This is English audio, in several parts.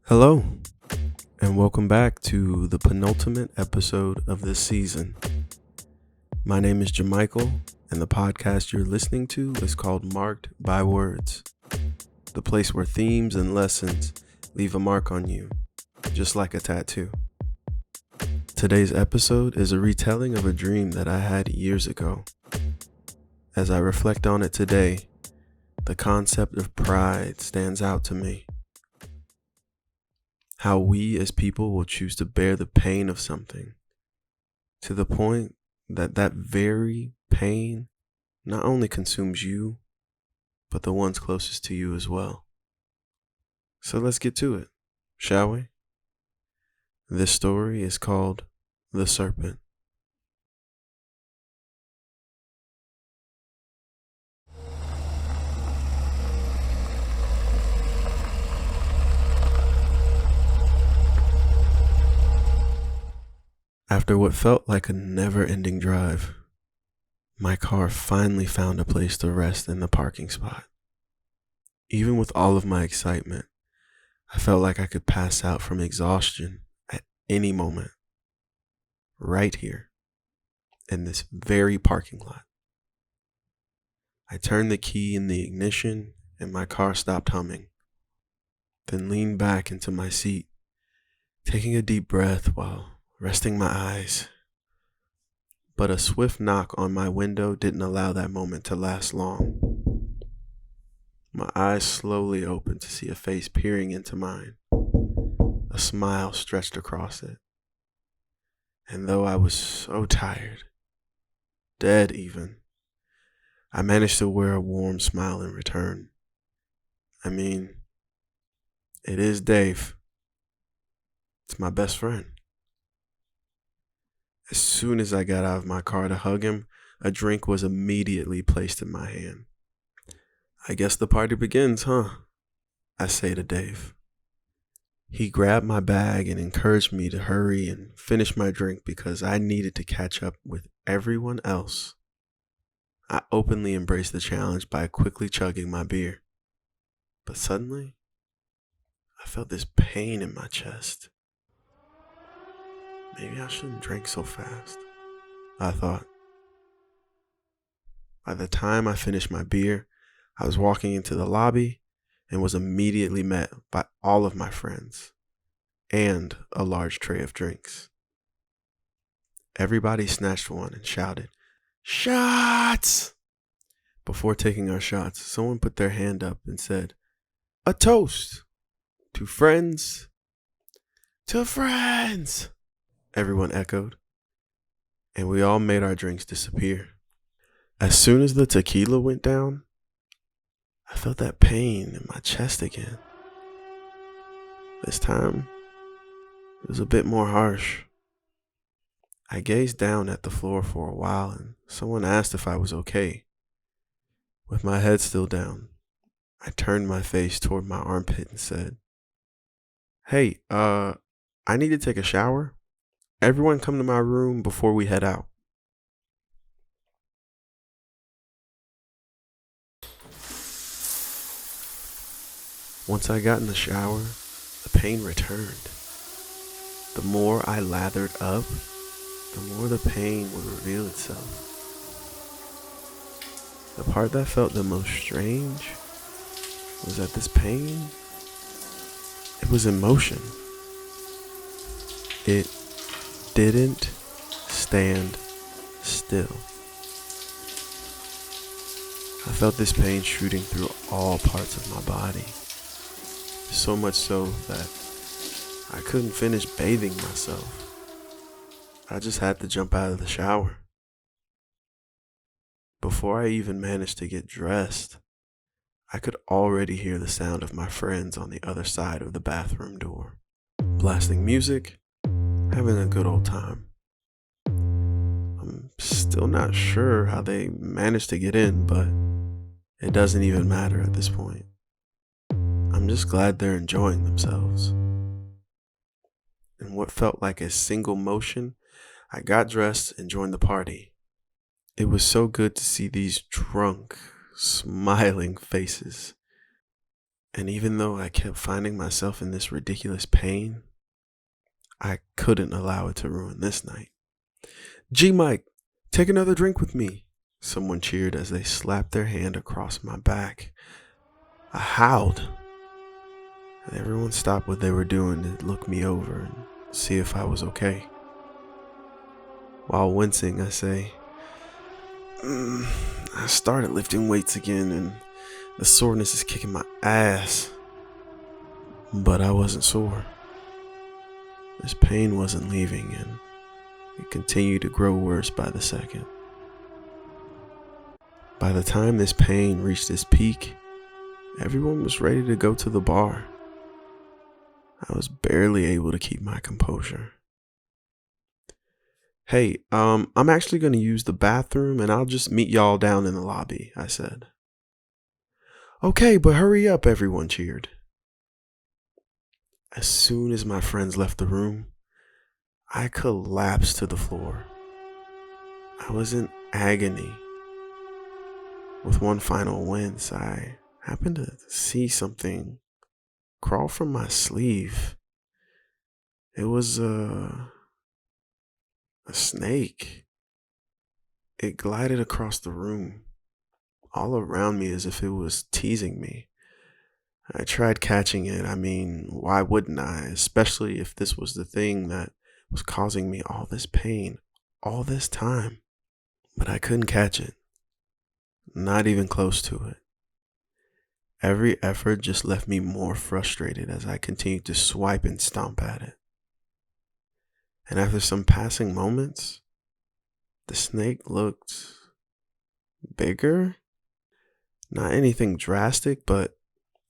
Hello, and welcome back to the penultimate episode of this season. My name is Jamichael, and the podcast you're listening to is called Marked by Words, the place where themes and lessons leave a mark on you, just like a tattoo. Today's episode is a retelling of a dream that I had years ago. As I reflect on it today, the concept of pride stands out to me. How we as people will choose to bear the pain of something to the point that that very pain not only consumes you, but the ones closest to you as well. So let's get to it, shall we? This story is called The Serpent. After what felt like a never-ending drive, my car finally found a place to rest in the parking spot. Even with all of my excitement, I felt like I could pass out from exhaustion at any moment. Right here, in this very parking lot. I turned the key in the ignition and my car stopped humming, then leaned back into my seat, taking a deep breath while resting my eyes. But a swift knock on my window didn't allow that moment to last long. My eyes slowly opened to see a face peering into mine. A smile stretched across it. And though I was so tired, dead even, I managed to wear a warm smile in return. I mean, it is Dave. It's my best friend. As soon as I got out of my car to hug him, a drink was immediately placed in my hand. I guess the party begins, huh? I say to Dave. He grabbed my bag and encouraged me to hurry and finish my drink because I needed to catch up with everyone else. I openly embraced the challenge by quickly chugging my beer. But suddenly, I felt this pain in my chest. Maybe I shouldn't drink so fast, I thought. By the time I finished my beer, I was walking into the lobby and was immediately met by all of my friends and a large tray of drinks. Everybody snatched one and shouted, "Shots!" Before taking our shots, someone put their hand up and said, "A toast to friends, to friends," everyone echoed, and we all made our drinks disappear. As soon as the tequila went down, I felt that pain in my chest again. This time, it was a bit more harsh. I gazed down at the floor for a while and someone asked if I was okay. With my head still down, I turned my face toward my armpit and said, "Hey, I need to take a shower. Everyone come to my room before we head out." Once I got in the shower, the pain returned. The more I lathered up, the more the pain would reveal itself. The part that felt the most strange was that this pain, it was in motion. It didn't stand still. I felt this pain shooting through all parts of my body. So much so that I couldn't finish bathing myself. I just had to jump out of the shower. Before I even managed to get dressed, I could already hear the sound of my friends on the other side of the bathroom door, blasting music, having a good old time. I'm still not sure how they managed to get in, but it doesn't even matter at this point. I'm just glad they're enjoying themselves. In what felt like a single motion, I got dressed and joined the party. It was so good to see these drunk, smiling faces. And even though I kept finding myself in this ridiculous pain, I couldn't allow it to ruin this night. G Mike, take another drink with me. Someone cheered as they slapped their hand across my back. I howled. Everyone stopped what they were doing to look me over and see if I was okay. While wincing, I say, I started lifting weights again and the soreness is kicking my ass. But I wasn't sore. This pain wasn't leaving and it continued to grow worse by the second. By the time this pain reached its peak, everyone was ready to go to the bar. I was barely able to keep my composure. Hey, I'm actually going to use the bathroom and I'll just meet y'all down in the lobby, I said. Okay, but hurry up, everyone cheered. As soon as my friends left the room, I collapsed to the floor. I was in agony. With one final wince, I happened to see something crawl from my sleeve. It was a snake. It glided across the room, all around me as if it was teasing me. I tried catching it. I mean, why wouldn't I? Especially if this was the thing that was causing me all this pain, all this time. But I couldn't catch it. Not even close to it. Every effort just left me more frustrated as I continued to swipe and stomp at it. And after some passing moments, the snake looked bigger. Not anything drastic, but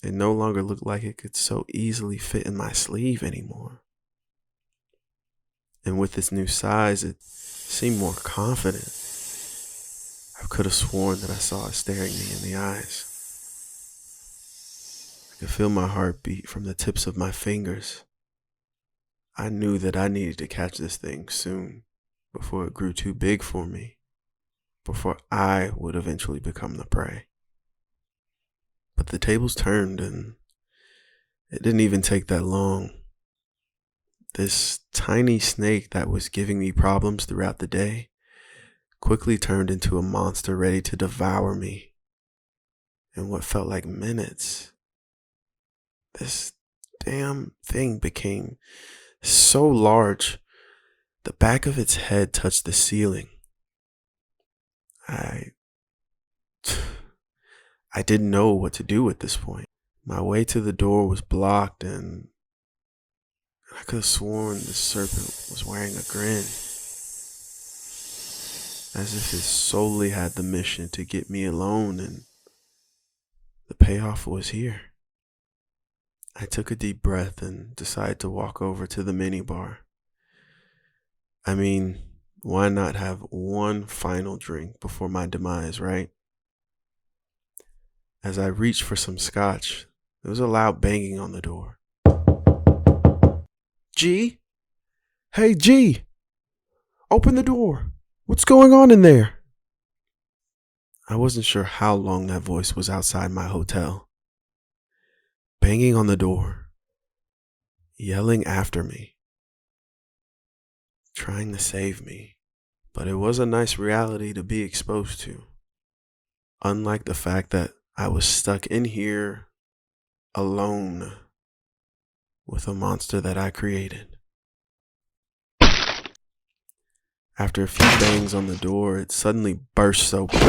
it no longer looked like it could so easily fit in my sleeve anymore. And with its new size, it seemed more confident. I could have sworn that I saw it staring me in the eyes. I could feel my heart beat from the tips of my fingers. I knew that I needed to catch this thing soon, before it grew too big for me, before I would eventually become the prey. But the tables turned and it didn't even take that long. This tiny snake that was giving me problems throughout the day quickly turned into a monster ready to devour me. In what felt like minutes, this damn thing became so large, the back of its head touched the ceiling. I didn't know what to do at this point. My way to the door was blocked and I could have sworn the serpent was wearing a grin, as if it solely had the mission to get me alone, and the payoff was here. I took a deep breath and decided to walk over to the minibar. I mean, why not have one final drink before my demise, right? As I reached for some scotch, there was a loud banging on the door. G? Hey, G! Open the door! What's going on in there? I wasn't sure how long that voice was outside my hotel, banging on the door, yelling after me, trying to save me. But it was a nice reality to be exposed to. Unlike the fact that I was stuck in here alone with a monster that I created. After a few bangs on the door, it suddenly bursts open.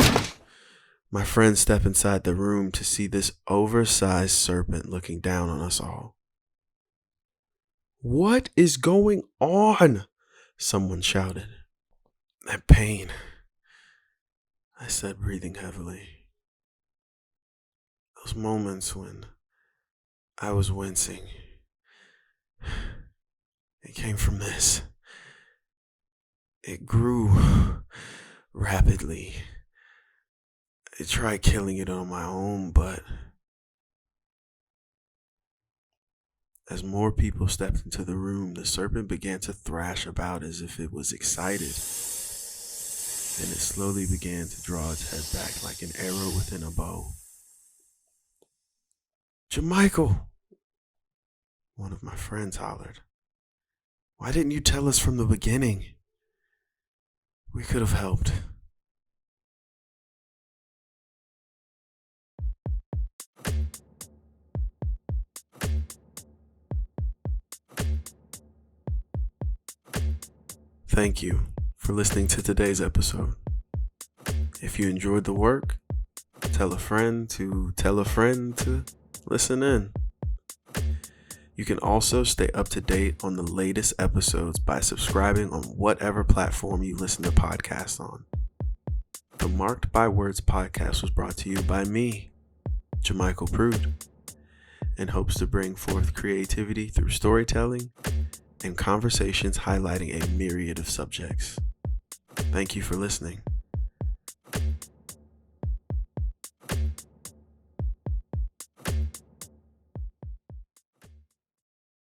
My friends step inside the room to see this oversized serpent looking down on us all. What is going on? Someone shouted. That pain, I said, breathing heavily. Those moments when I was wincing, it came from this. It grew rapidly. I tried killing it on my own, but as more people stepped into the room, the serpent began to thrash about as if it was excited. Then it slowly began to draw its head back like an arrow within a bow. "Jamichael," one of my friends hollered. "Why didn't you tell us from the beginning? We could have helped." Thank you for listening to today's episode. If you enjoyed the work, tell a friend to listen in. You can also stay up to date on the latest episodes by subscribing on whatever platform you listen to podcasts on. The Marked by Words podcast was brought to you by me, Jamichael Prude, and hopes to bring forth creativity through storytelling and conversations highlighting a myriad of subjects. Thank you for listening.